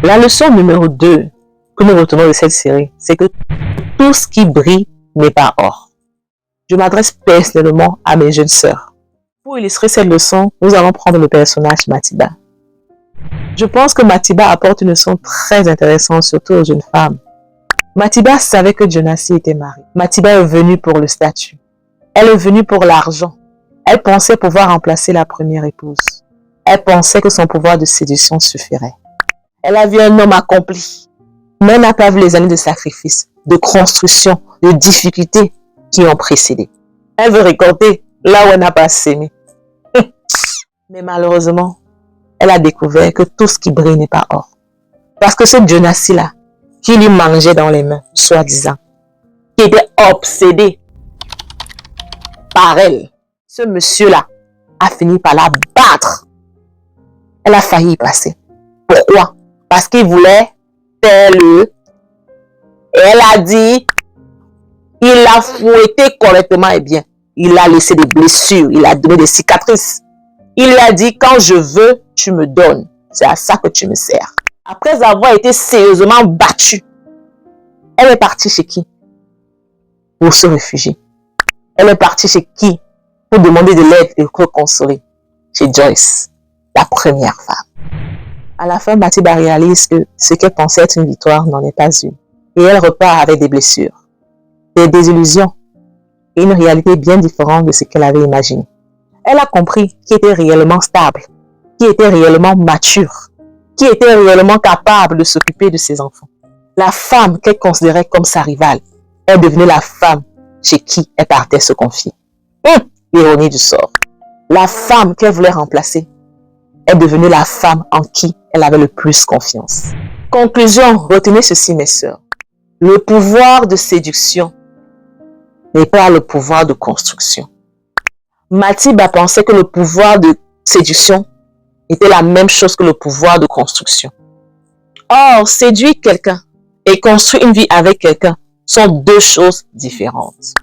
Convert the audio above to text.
La leçon numéro 2 que nous retenons de cette série, c'est que tout ce qui brille n'est pas or. Je m'adresse personnellement à mes jeunes sœurs. Pour illustrer cette leçon, nous allons prendre le personnage Matiba. Je pense que Matiba apporte une leçon très intéressante, surtout aux jeunes femmes. Matiba savait que Jonasi était marié. Matiba est venue pour le statut. Elle est venue pour l'argent. Elle pensait pouvoir remplacer la première épouse. Elle pensait que son pouvoir de séduction suffirait. Elle a vu un homme accompli, mais n'a pas vu les années de sacrifice, de construction, de difficultés qui ont précédé. Elle veut récolter là où elle n'a pas sémé. Mais malheureusement, elle a découvert que tout ce qui brille n'est pas or. Parce que ce Jonasi-là, qui lui mangeait dans les mains, soi-disant, qui était obsédé par elle, ce monsieur-là a fini par la battre. Elle a failli y passer. Pourquoi? Parce qu'il voulait faire le... Et elle a dit, il l'a fouetté correctement et bien. Il a laissé des blessures, il a donné des cicatrices. Il lui a dit, quand je veux, tu me donnes. C'est à ça que tu me sers. Après avoir été sérieusement battue, elle est partie chez qui? Pour se réfugier. Elle est partie chez qui? Pour demander de l'aide et pour consoler. Chez Joyce, la première femme. À la fin, Matiba réalise que ce qu'elle pensait être une victoire n'en est pas une. Et elle repart avec des blessures, des désillusions et une réalité bien différente de ce qu'elle avait imaginé. Elle a compris qui était réellement stable, qui était réellement mature, qui était réellement capable de s'occuper de ses enfants. La femme qu'elle considérait comme sa rivale est devenue la femme chez qui elle partait se confier. Ironie du sort. La femme qu'elle voulait remplacer est devenue la femme en qui elle avait le plus confiance. Conclusion, retenez ceci mes sœurs. Le pouvoir de séduction n'est pas le pouvoir de construction. Matiba pensait que le pouvoir de séduction était la même chose que le pouvoir de construction. Or, séduire quelqu'un et construire une vie avec quelqu'un sont deux choses différentes.